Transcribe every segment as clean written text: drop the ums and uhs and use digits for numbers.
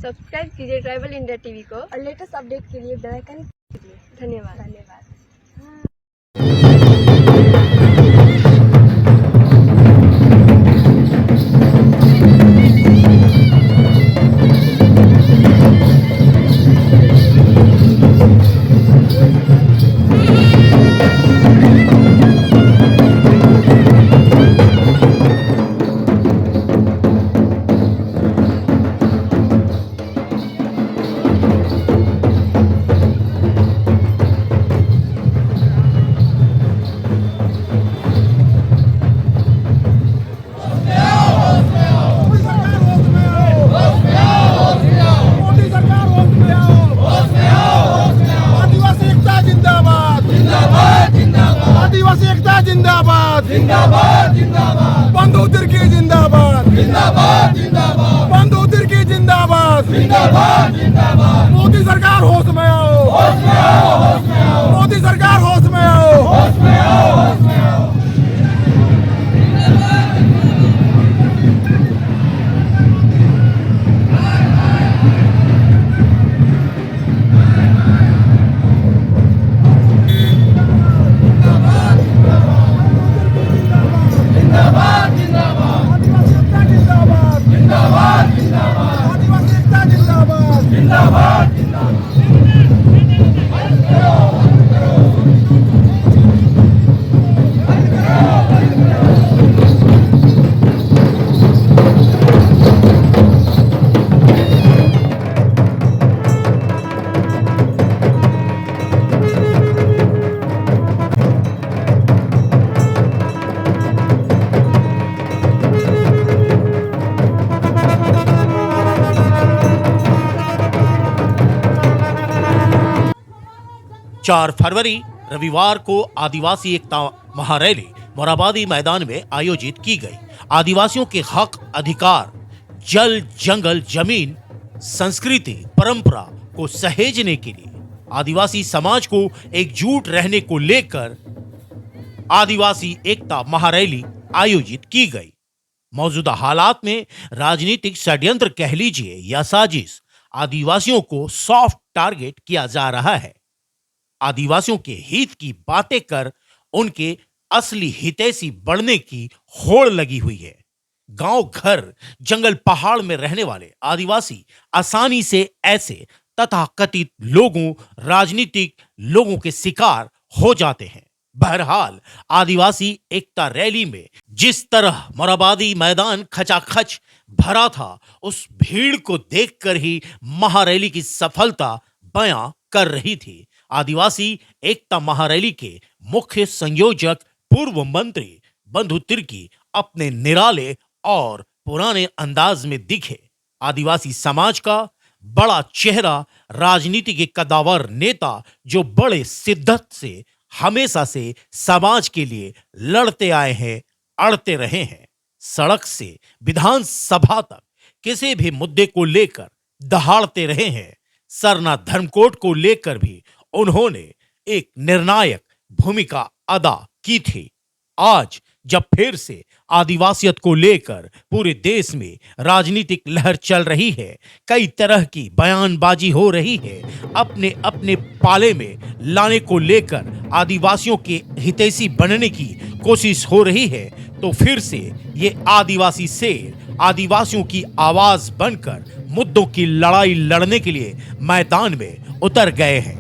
Subscribe कीजिए tribal India TV को और लेटेस्ट अपडेट के लिए बेल आइकन कीजिए। धन्यवाद। जिंदाबाद जिंदाबाद जिंदाबाद बंधु तिर्की जिंदाबाद जिंदाबाद जिंदाबाद बंधु तिर्की जिंदाबाद जिंदाबाद जिंदाबाद मोदी सरकार होश में आओ होश में आओ होश में आओ मोदी सरकार होश में आओ होश में आओ होश में आओ। चार फरवरी रविवार को आदिवासी एकता महारैली मोराबादी मैदान में आयोजित की गई। आदिवासियों के हक, अधिकार, जल, जंगल, जमीन, संस्कृति, परंपरा को सहेजने के लिए आदिवासी समाज को एकजुट रहने को लेकर आदिवासी एकता महारैली आयोजित की गई। मौजूदा हालात में राजनीतिक षड्यंत्र कह लीजिए या साजिश, आदिवासियों को सॉफ्ट टारगेट किया जा रहा है। आदिवासियों के हित की बातें कर उनके असली हितैषी बढ़ने की होड़ लगी हुई है। गांव, घर, जंगल, पहाड़ में रहने वाले आदिवासी आसानी से ऐसे तथाकथित लोगों, राजनीतिक लोगों के शिकार हो जाते हैं। बहरहाल आदिवासी एकता रैली में जिस तरह मोराबादी मैदान खचाखच भरा था, उस भीड़ को देखकर ही महारैली की सफलता बयां कर रही थी। आदिवासी एकता महारैली के मुख्य संयोजक पूर्व मंत्री बंधु तिर्की अपने निराले और पुराने अंदाज में दिखे। आदिवासी समाज का बड़ा चेहरा, राजनीति के कद्दावर नेता जो बड़े शिद्दत से हमेशा से समाज के लिए लड़ते आए हैं, अड़ते रहे हैं। सड़क से विधानसभा तक किसी भी मुद्दे को लेकर दहाड़ते रहे हैं। सरना धर्मकोड को लेकर भी उन्होंने एक निर्णायक भूमिका अदा की थी। आज जब फिर से आदिवासियत को लेकर पूरे देश में राजनीतिक लहर चल रही है, कई तरह की बयानबाजी हो रही है, अपने अपने पाले में लाने को लेकर आदिवासियों के हितैषी बनने की कोशिश हो रही है, तो फिर से ये आदिवासी शेर आदिवासियों की आवाज बनकर मुद्दों की लड़ाई लड़ने के लिए मैदान में उतर गए हैं।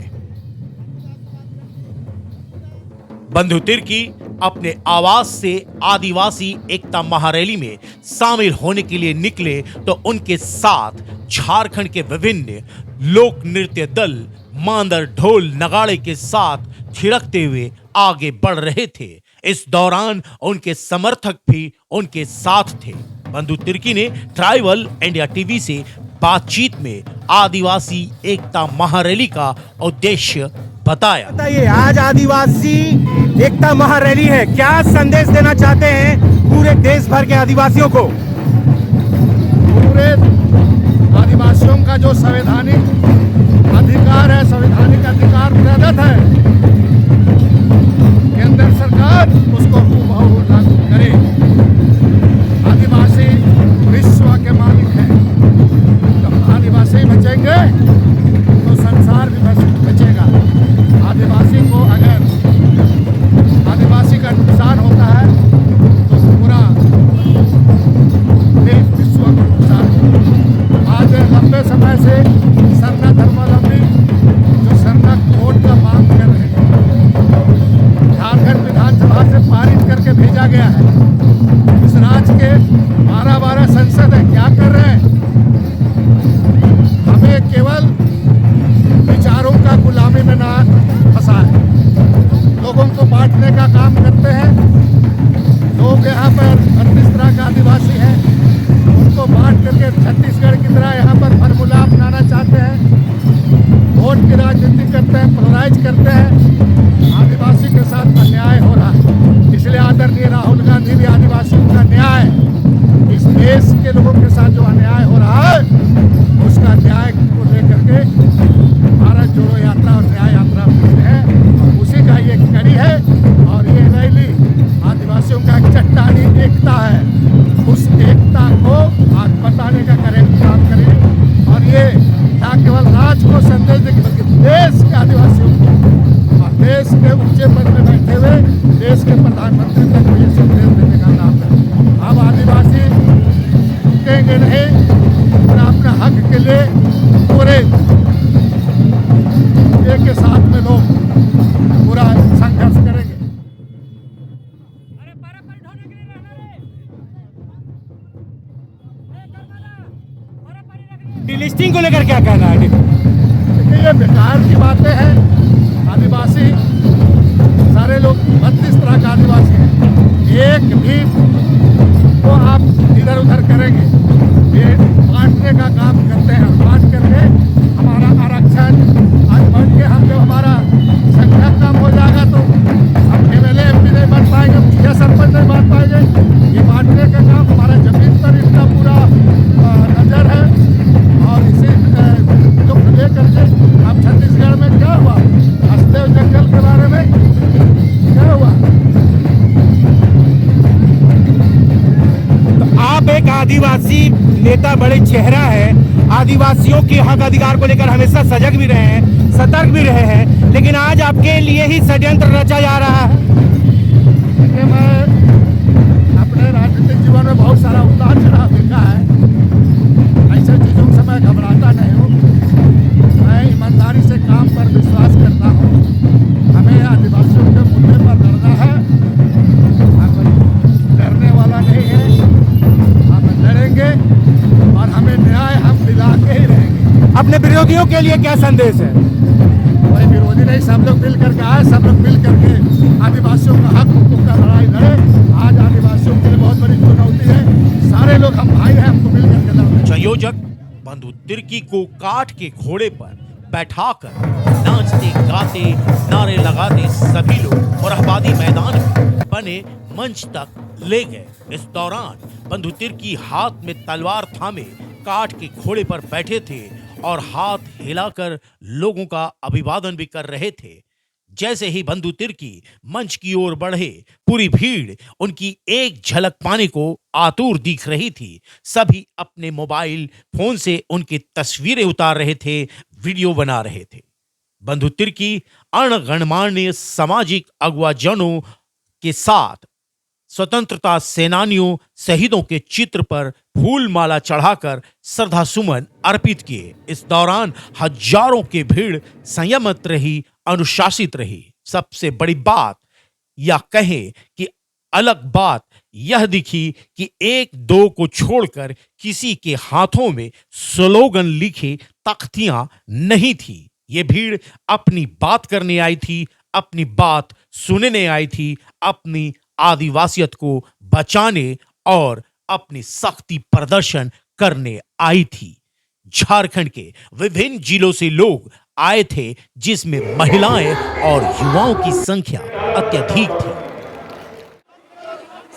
बंधु तिर्की अपने आवाज से आदिवासी एकता महारैली में शामिल होने के लिए निकले तो उनके साथ झारखंड के विभिन्न लोक नृत्य दल मांदर, ढोल, नगाड़े के साथ थिरकते हुए आगे बढ़ रहे थे। इस दौरान उनके समर्थक भी उनके साथ थे। बंधु तिर्की ने ट्राइबल इंडिया टीवी से बातचीत में आदिवासी एकता महारैली का उद्देश्य बताया। बताइए, आज आदिवासी एकता महारैली है, क्या संदेश देना चाहते हैं पूरे देश भर के आदिवासियों को? पूरे आदिवासियों का जो संवैधानिक अधिकार है, संवैधानिक अधिकार प्रदत्त है, केंद्र सरकार उसको हूबहू लागू करे। आदिवासी विश्व के मालिक हैं। तो आदिवासी के 12-12 संसद है, क्या कर रहे हैं? हमें केवल विचारों का गुलामी में ना फंसा है, लोगों को बांटने का काम करते हैं। लोग यहाँ पर 32 तरह का आदिवासी हैं, उनको बांट करके छत्तीसगढ़ की तरह यहाँ पर फार्मूला अपनाना चाहते हैं, वोट की राजनीति करते हैं, पोलराइज करते हैं। आदिवासी के साथ अन्याय हो रहा है, इसलिए आदरणीय राहुल गांधी भी आदिवासियों का न्याय, इस देश के लोगों के साथ जो अन्याय हो रहा है उसका न्याय को लेकर के भारत जोड़ो यात्रा और न्याय यात्रा करते हैं। उसी का ये कड़ी है और ये रैली आदिवासियों का एक चट्टानी एकता है, उस एकता को आज बताने का काम करें। और ये ना केवल राज को संदेश देगी बल्कि देश के आदिवासियों को और देश के ऊंचे पद में बैठे हुए देश के प्रधानमंत्री तक को ये संदेश देने का काम है। अब आदिवासी रुकेंगे नहीं और अपने हक के लिए पूरे एक के साथ में लोग पूरा संघर्ष करेंगे। डिलिस्टिंग को लेकर क्या कहना है? देखिए, ये बेकार की बातें हैं। आदिवासी सारे लोग 32 तरह का आदिवासी हैं, एक भी को आप इधर उधर करेंगे, ये बांटने का काम करते हैं। बांट करके हमारा आरक्षण आज बढ़ के हम जब हमारा संख्या कम हो जाएगा तो हम MLA MP नहीं बन पाएंगे, मुखिया सरपंच नहीं बन पाएंगे। ये बांटने का काम हमारा जमीन पर इसका पूरा नजर है और इसी को लेकर के अब छत्तीसगढ़ में क्या हुआ, हसदेव जंगल के बारे में क्या हुआ? तो आप एक आदिवासी नेता, बड़े चेहरा है, आदिवासियों के हक अधिकार को लेकर हमेशा सजग भी रहे हैं, सतर्क भी रहे हैं, लेकिन आज आपके लिए ही षड्यंत्र रचा जा रहा है। देखिए, मैं अपने राजनीतिक जीवन में बहुत सारा उतार चढ़ाव देखा है, ऐसे चीज़ों से मैं घबराता नहीं हूँ। मैं ईमानदारी से काम पर विश्वास करता हूँ। हमें आदिवासियों के मुद्दे पर लड़ना है, हम डरने वाला नहीं है, हम लड़ेंगे और हमें न्याय हम दिला के ही रहेंगे। अपने विरोधियों के लिए क्या संदेश है? कोई विरोधी नहीं, सब लोग मिल करके आए, सब लोग मिल करके आदिवासियों का हक हुकूक का लड़ाई लड़े। आज आदिवासियों के लिए बहुत बड़ी चुनौती है, सारे लोग हम भाई हैं, हमको मिल करके लड़ना। संयोजक बंधु तिर्की को काठ के घोड़े पर बैठाकर नाचते गाते नारे लगाते सभी लोग मोरहाबादी मैदान में बने मंच तक ले गए। इस दौरान बंधु तिर्की हाथ में तलवार थामे काठ के घोड़े पर बैठे थे और हाथ हिलाकर लोगों का अभिवादन भी कर रहे थे। जैसे ही बंधु तिर्की मंच की ओर बढ़े, पूरी भीड़ उनकी एक झलक पाने को आतुर दिख रही थी। सभी अपने मोबाइल फोन से उनकी तस्वीरें उतार रहे थे, वीडियो बना रहे थे। बंधु तिर्की अणगणमान्य सामाजिक अगुवाजनों के साथ स्वतंत्रता सेनानियों शहीदों के चित्र पर फूल माला चढ़ाकर श्रद्धा सुमन अर्पित किए। इस दौरान हजारों की भीड़ संयमित रही, अनुशासित रही। सबसे बड़ी बात या कहें कि अलग बात यह दिखी कि एक दो को छोड़कर किसी के हाथों में स्लोगन लिखे तख्तियां नहीं थी। ये भीड़ अपनी बात करने आई थी, अपनी बात सुनने आई थी, अपनी आदिवासियत को बचाने और अपनी शक्ति प्रदर्शन करने आई थी। झारखंड के विभिन्न जिलों से लोग आए थे, जिसमें महिलाएं और युवाओं की संख्या अत्यधिक थी।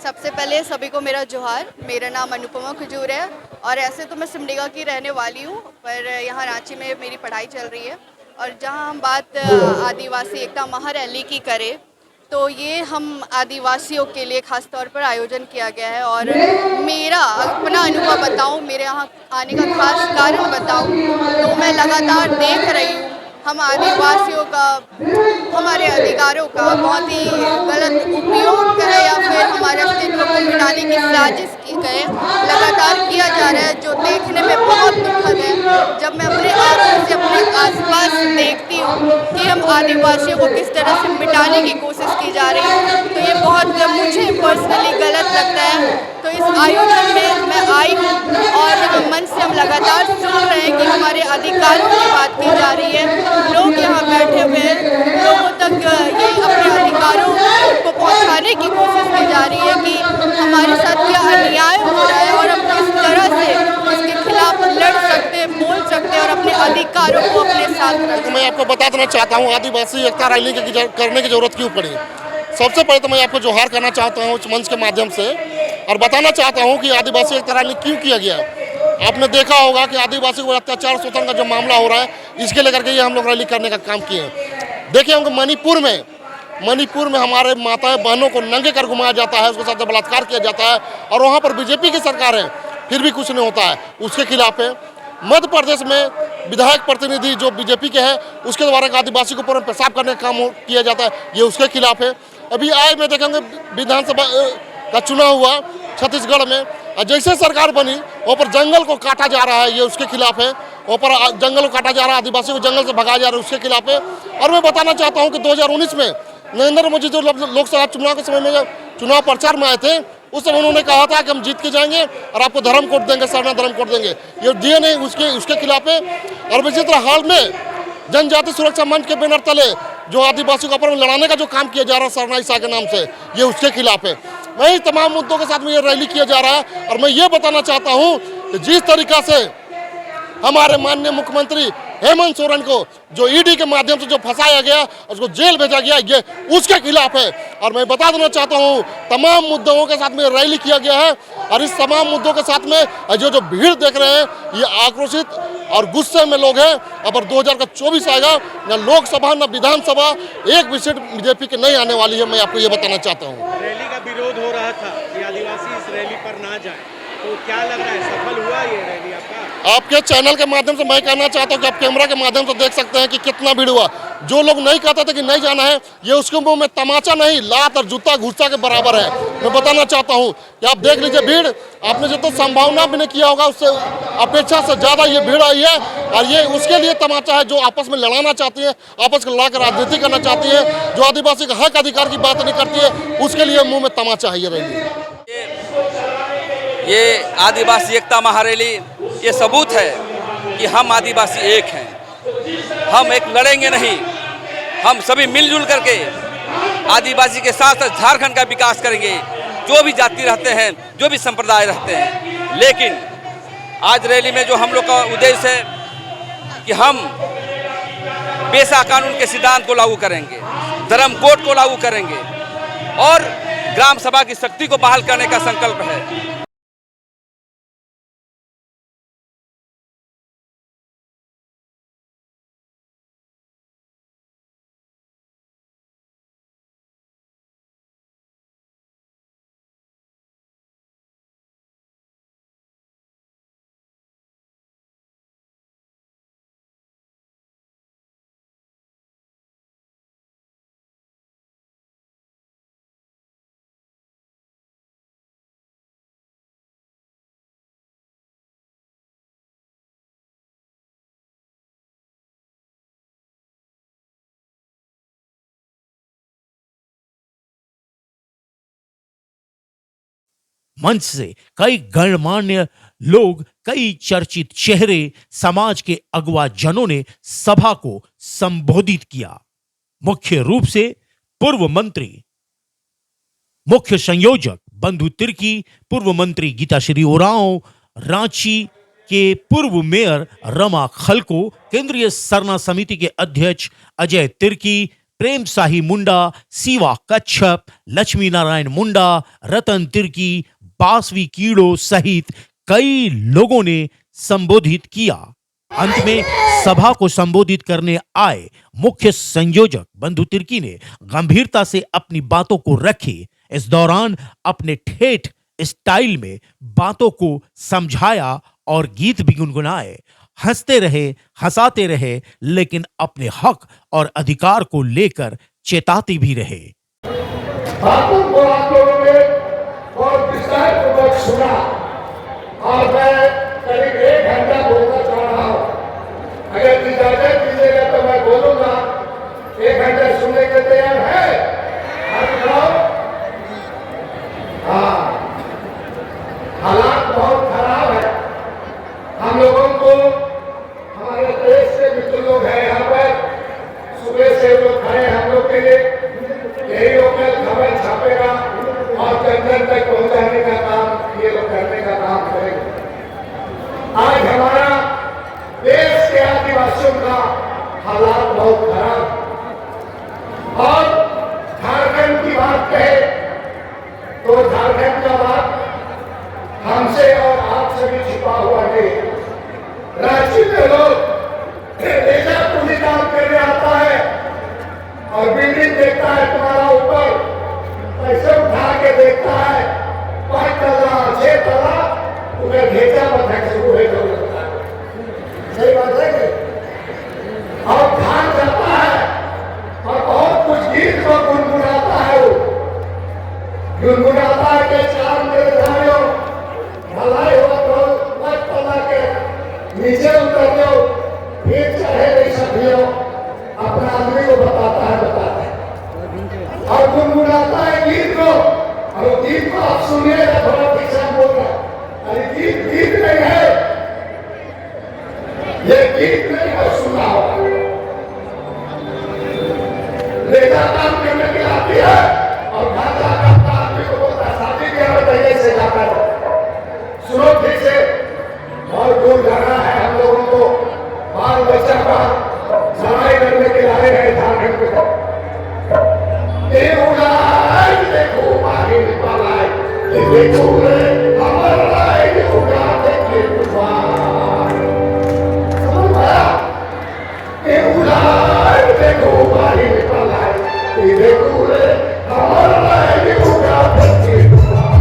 सबसे पहले सभी को मेरा जोहार। मेरा नाम अनुपमा खजूर है और ऐसे तो मैं सिमडेगा की रहने वाली हूँ, पर यहाँ रांची में मेरी पढ़ाई चल रही है। और जहाँ हम बात आदिवासी एकता महारैली की करें तो ये हम आदिवासियों के लिए खास तौर पर आयोजन किया गया है। और मेरा अपना अनुभव बताऊं, मेरे यहाँ आने का खास कारण बताऊं तो मैं लगातार देख रही हूँ हम आदिवासियों का, हमारे अधिकारों का बहुत ही गलत उपयोग करें या फिर हमारे अस्तित्व को मिटाने की साजिश की गए लगातार किया जा रहा है, जो देखने में बहुत दुखद है। जब मैं अपने आंखों से अपने आसपास देखती हूँ कि हम आदिवासियों को किस तरह से मिटाने की कोशिश की जा रही है, तो ये बहुत मुझे पर्सनली गलत लगता है। तो इस आयोजन में मैं आई हूँ और यहाँ मंच से हम लगातार सुन रहे हैं कि हमारे अधिकारों की बात की जा रही है। लोग यहाँ बैठे हुए हैं, लोगों तक ये अपने अधिकारों को पहुँचाने की कोशिश की जा रही है कि हमारे साथ क्या अन्याय हो रहा है और हम किस तरह से इसके खिलाफ लड़ सकते हैं, बोल सकते हैं और अपने अधिकारों को अपने साथ रख। मैं आपको बता देना चाहता हूँ आदिवासी एकता रैली करने की जरूरत क्यों पड़ी। सबसे पहले तो मैं आपको जोहार करना चाहता हूँ इस मंच के माध्यम से और बताना चाहता हूँ कि आदिवासी एकता रैली क्यों किया गया। आपने देखा होगा कि आदिवासी को अत्याचार शोषण का जो मामला हो रहा है इसके लेकर के ये हम लोग रैली करने का काम किए हैं। देखिए हमको मणिपुर में हमारे माताएं बहनों को नंगे कर घुमाया जाता है, उसके साथ बलात्कार किया जाता है और वहाँ पर बीजेपी की सरकार है फिर भी कुछ नहीं होता है, उसके खिलाफ है। मध्य प्रदेश में विधायक प्रतिनिधि जो बीजेपी के हैं उसके द्वारा आदिवासी को ऊपर पेशाब करने का काम किया जाता है, ये उसके खिलाफ है। अभी आए में देखेंगे विधानसभा का चुनाव हुआ छत्तीसगढ़ में और जैसे सरकार बनी वहाँ पर जंगल को काटा जा रहा है, ये उसके खिलाफ है। वहाँ पर जंगल को काटा जा रहा है, आदिवासी को जंगल से भगाया जा रहा है, उसके खिलाफ है। और मैं बताना चाहता हूँ कि 2019 में नरेंद्र मोदी जो लोकसभा चुनाव के समय में जब चुनाव प्रचार में आए थे उस समय उन्होंने कहा था कि हम जीत के जाएंगे और आपको धर्म कोड देंगे, सरना धर्म कोड देंगे, ये दिए नहीं, उसके खिलाफ है। और इसी तरह हाल में जनजाति सुरक्षा मंच के बैनर तले जो आदिवासी को अपन लड़ाने का जो काम किया जा रहा है सरना ईसा के नाम से, ये उसके खिलाफ है। वही तमाम मुद्दों के साथ में ये रैली किया जा रहा है। और मैं ये बताना चाहता हूँ कि जिस तरीका से हमारे माननीय मुख्यमंत्री हेमंत सोरेन को जो ईडी के माध्यम से जो फंसाया गया उसको जेल भेजा गया, ये उसके खिलाफ है। और मैं बता देना चाहता हूँ तमाम मुद्दों के साथ में रैली किया गया है और इस तमाम मुद्दों के साथ में जो भीड़ देख रहे हैं ये आक्रोशित और गुस्से में लोग हैं। अब 2024 आएगा, न लोकसभा न विधानसभा एक भी सीट बीजेपी की नहीं आने वाली है, मैं आपको ये बताना चाहता हूँ। रैली का विरोध हो रहा था कि आदिवासी इस रैली पर ना जाए, तो क्या लग रहा है सफल हुआ ये रैली आपका? आपके चैनल के माध्यम से मैं कहना चाहता हूँ कि आप कैमरा के माध्यम से देख सकते हैं कि कितना भीड़ हुआ। जो लोग नहीं कहते थे कि नहीं जाना है, ये उसके मुंह में तमाचा नहीं लात और जूता घुसा के बराबर है। मैं बताना चाहता हूँ कि आप देख लीजिए भीड़, आपने जो तो संभावना भी नहीं किया होगा उससे अपेक्षा से ज़्यादा ये भीड़ आई है। और ये उसके लिए तमाचा है जो आपस में लड़ाना चाहती है, आपस में लड़ाकर राजनीति करना चाहती है, जो आदिवासी का हक अधिकार की बात नहीं करती है, उसके लिए मुँह में तमाचा है ये रैली। ये आदिवासी एकता महारैली ये सबूत है कि हम आदिवासी एक हैं, हम एक लड़ेंगे नहीं, हम सभी मिलजुल करके आदिवासी के साथ साथ झारखंड का विकास करेंगे, जो भी जाति रहते हैं, जो भी संप्रदाय रहते हैं। लेकिन आज रैली में जो हम लोग का उद्देश्य है कि हम पेशा कानून के सिद्धांत को लागू करेंगे, धर्म कोड को लागू करेंगे और ग्राम सभा की शक्ति को बहाल करने का संकल्प है। मंच से कई गणमान्य लोग, कई चर्चित चेहरे, समाज के अगवा जनों ने सभा को संबोधित किया। मुख्य रूप से पूर्व मंत्री, मुख्य संयोजक बंधु तिर्की, पूर्व मंत्री गीताश्री ओरांव, रांची के पूर्व मेयर रमा खलको, केंद्रीय सरना समिति के अध्यक्ष अजय तिर्की, प्रेम साही मुंडा, सीवा कच्छप, लक्ष्मी नारायण मुंडा, रतन तिर्की, बासवी कीड़ो सहित कई लोगों ने संबोधित किया। अंत में सभा को संबोधित करने आए मुख्य संयोजक बंधु तिर्की ने गंभीरता से अपनी बातों को रखी। इस दौरान अपने ठेठ स्टाइल में बातों को समझाया और गीत भी गुनगुनाए। हंसते रहे, हंसाते रहे, लेकिन अपने हक और अधिकार को लेकर चेताते भी रहे। बातों को आप लोगों ने और विस्तारपूर्वक सुना और मैं करीब 1 घंटा बोलना चाह रहा हूँ। अगर इजाजत दीजिएगा तो मैं बोलूंगा। 1 घंटा सुनने के तैयार है? हाँ। हमसे और आपसे भी छिपा हुआ नहीं। रांची में लोग रेजा पूरी काम करने आता है और बिल्डिंग देखता है तुम्हारा ऊपर, पैसे उठा के देखता है 5 तला 6 तला, तुम्हें भेजा बता शुरू हो जाता है। सही बात है कि? और ध्यान जाता है और बहुत कुछ गीत को गुनगुनाता है, वो गुनगुनाता है कि 4 मेरे भाइयों भलाई हो तो 5 तला के नीचे उतर जाओ, फिर चाहे नहीं सकियो, अपना आदमी को बताता है और गुनगुनाता है गीत को। और वो गीत को आप सुनिएगा, थोड़ा पीछे बोल रहा है, अरे गीत गीत नहीं है, ये गीत नहीं है, सुना होगा। लेजा काम करने के आती है और गाजा का आदमी को बोलता है शादी ब्याह में पहले से जाता है। सुनो ठीक से, बहुत दूर जाना है हम लोगों को, बाल बच्चा का लड़ाई करने के लाए हैं झारखंड में। देखो बागी निकालाए, देखो रे हमारा होगा देखिए तुम्हारा, समझ आया? देखो बागी निकालाए, देखो रे हमारा होगा देखिए तुम्हारा।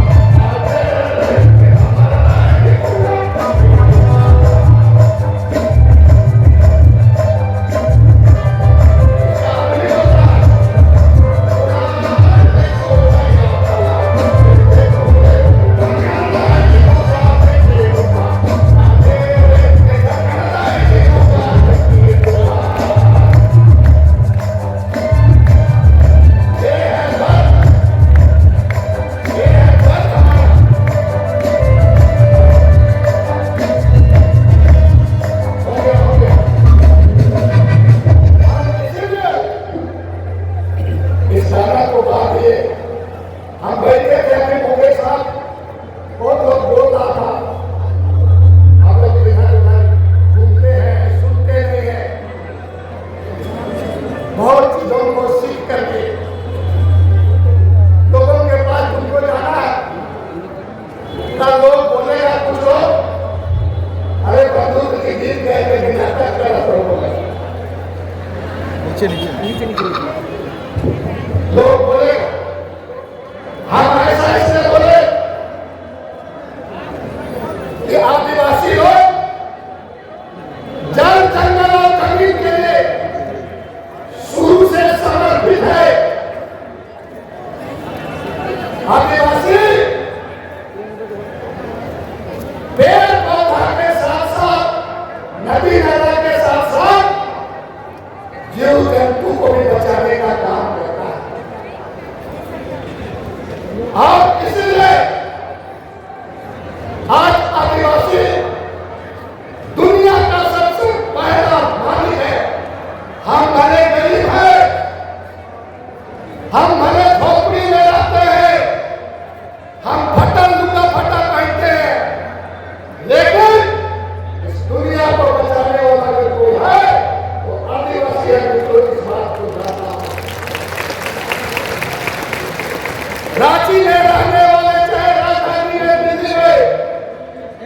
लोग बोले हम ऐसा इसलिए बोले कि आदिवासी लोग जल जंगल और जमीन के लिए शुरू से समर्पित है। आदिवासी पेड़ पौधा के साथ साथ, नदी नाला के साथ साथ जीव जंतु को भी बचाने का काम करता है। और इसलिए आज आदिवासी दुनिया का सबसे पहला मालिक है। हम भले गरीब हैं, हम भले झोपड़ी में रहते हैं, हम फटल लुगा फटा पहनते हैं, लेकिन इस दुनिया को बचाने वाला अगर कोई है तो आदिवासी है। इस बात को जानना, रांची में रहने वाले चाहे राजधानी में, दिल्ली में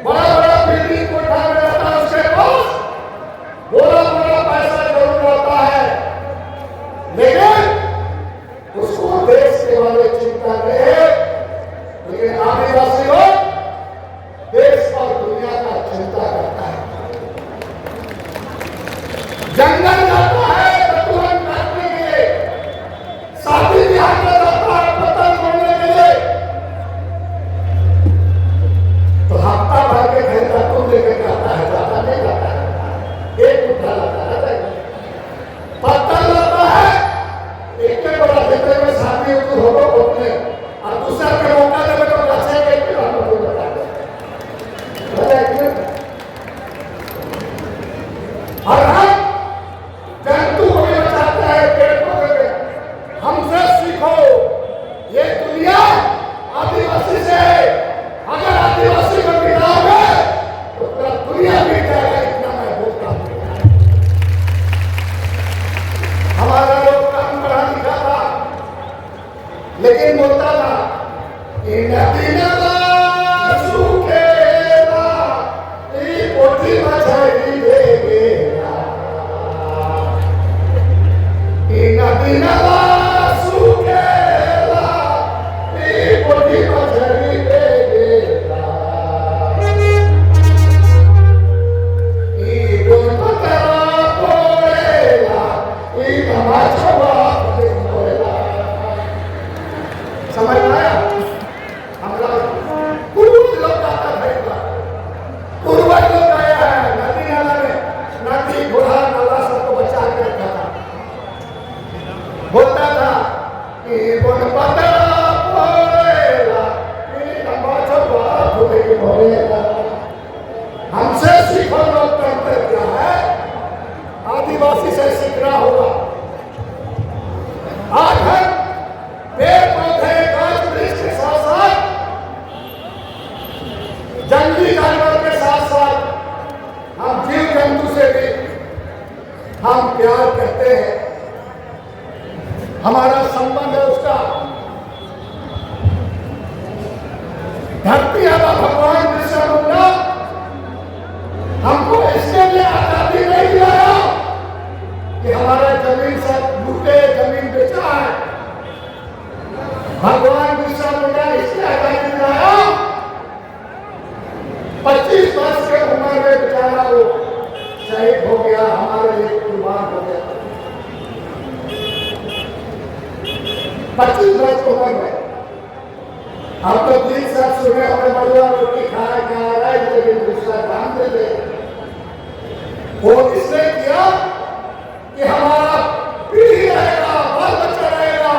बड़ा बड़ा बिल्डिंग कोठा में रहता है, उसके पास बड़ा बड़ा पैसा जरूर रहता है, लेकिन उसको देश के बारे में चिंता नहीं है। लेकिन आदिवासी लोग देश और दुनिया का चिंता करता है। जंगल जाता है तुरंत काटने के लिए, शादी ब्याह में जाता है पतंग तोड़ने के लिए, तो हफ्ता भर के घंटा तुम लेकर जाता है, जाता नहीं जाता है, एक उठा लाता है, पतंग लाता है, एक के बड़ा देते हुए शादी हो अपने और दूसरा के मौका देवे तो बचे के बता हमसे सीखो लोकतंत्र क्या है, आदिवासी से सीखना होगा। आज हम पेड़ पौधे गाछ वृक्ष के साथ साथ जंगली जानवर के साथ साथ हम जीव जंतु से भी हम प्यार करते हैं, हमारा संबंध है उसका। धरती आबा भगवान बिरसा मुंडा हमको इसके लिए आजादी नहीं दिलाया कि हमारा जमीन सब लूटे, जमीन बेचा है। भगवान बिरसा मुंडा इसलिए आजादी दिलाया, 25 वर्ष के उम्र में बेचारा वो शहीद हो गया, हमारे लिए कुर्बान हो गया। 25 वर्ष की उम्र में अब तो 3 साल सुबह हमें बलुआ रोटी खाया क्या रहा है, लेकिन दूसरा काम दे दे। वो इसने किया कि हमारा पीढ़ी रहेगा, बाल बच्चा रहेगा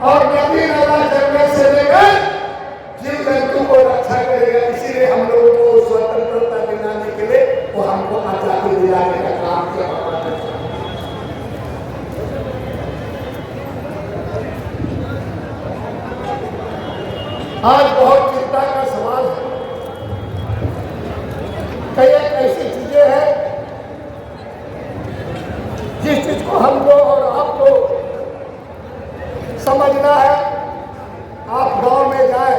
और नदी नाला जंगल से लेकर जीव जंतु को रक्षा करेगा। इसीलिए हम लोगों को स्वतंत्रता दिलाने के लिए वो हमको आजादी दिलाने का काम किया। आज बहुत चिंता का सवाल है, कई ऐसी चीजें हैं जिस चीज को हमको और आपको समझना है। आप गांव में जाए,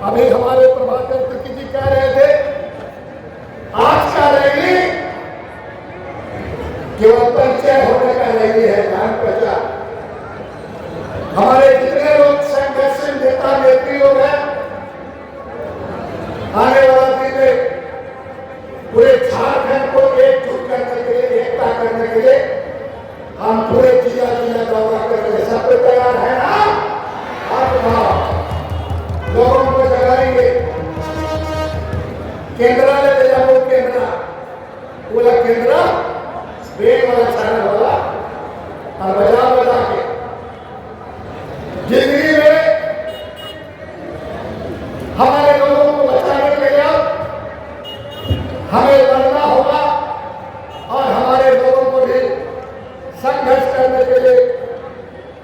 अभी हमारे प्रभाकर तुर्की जी कह रहे थे आज का रैली केवल परिचय होने का रैली है, जान पहचान। हमारे जितने लोग संगठन नेता नेत्री लोग हैं, आने वाला दिन में पूरे झारखंड को एकजुट करने के लिए, एकता करने के लिए हम पूरे जिला जिला दौरा करने सब पे तैयार है ना? आप लोगों को जगाएंगे, केंद्रा ले जाओ, केंद्रा पूरा केंद्रा बेग वाला चैनल वाला और बजा के जिंदगी में हमारे लोगों को बचाने के लिए हमें लड़ना होगा और हमारे लोगों को भी संघर्ष करने के लिए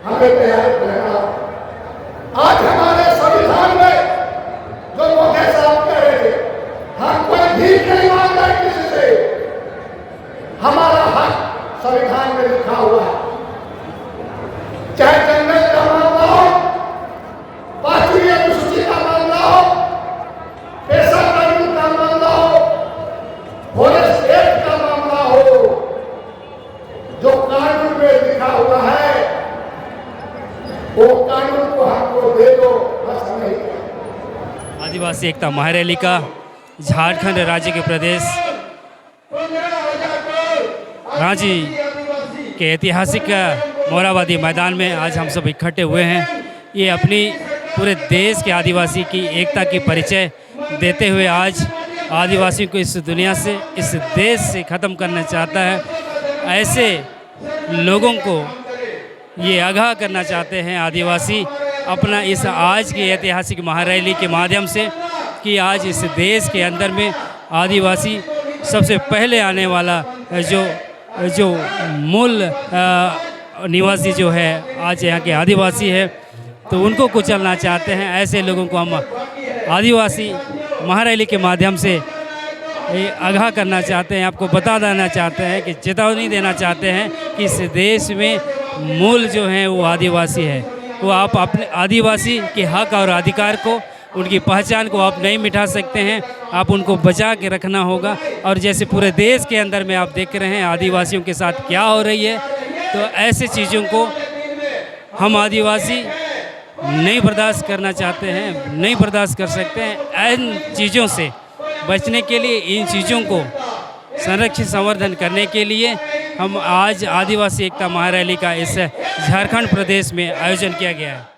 हमें तैयार रहना होगा। आज हमारे संविधान में जो मोदी साहब कह रहे थे, हम कोई भीख नहीं मांग रहे किसी से, हमारा हक संविधान में लिखा हुआ है। चाहे जंगल का मामला हो, 5वीं अनुसूची का मामला हो, पेशा कानून का मामला हो, फॉरेस्ट एक्ट का मामला हो, जो कानून में लिखा हुआ है वो कानून को हमको दे दो, बस नहीं। आदिवासी एकता महारैली का झारखंड राज्य के प्रदेश रांची के ऐतिहासिक मोरहाबादी मैदान में आज हम सब इकट्ठे हुए हैं। ये अपनी पूरे देश के आदिवासी की एकता की परिचय देते हुए आज आदिवासियों को इस दुनिया से, इस देश से ख़त्म करना चाहता है। ऐसे लोगों को ये आगाह करना चाहते हैं आदिवासी अपना इस आज की ऐतिहासिक महारैली के माध्यम से कि आज इस देश के अंदर में आदिवासी सबसे पहले आने वाला जो मूल निवासी जो है आज यहाँ के आदिवासी है, तो उनको कुचलना चाहते हैं। ऐसे लोगों को हम आदिवासी महारैली के माध्यम से आगाह करना चाहते हैं, आपको बता देना चाहते हैं कि चेतावनी देना चाहते हैं कि इस देश में मूल जो है वो आदिवासी है। वो आप अपने आदिवासी के हक और अधिकार को, उनकी पहचान को आप नहीं मिटा सकते हैं, आप उनको बचा के रखना होगा। और जैसे पूरे देश के अंदर में आप देख रहे हैं आदिवासियों के साथ क्या हो रही है, तो ऐसे चीज़ों को हम आदिवासी नहीं बर्दाश्त करना चाहते हैं, नहीं बर्दाश्त कर सकते हैं। इन चीज़ों से बचने के लिए, इन चीज़ों को संरक्षित संवर्धन करने के लिए हम आज आदिवासी एकता महारैली का इस झारखंड प्रदेश में आयोजन किया गया है।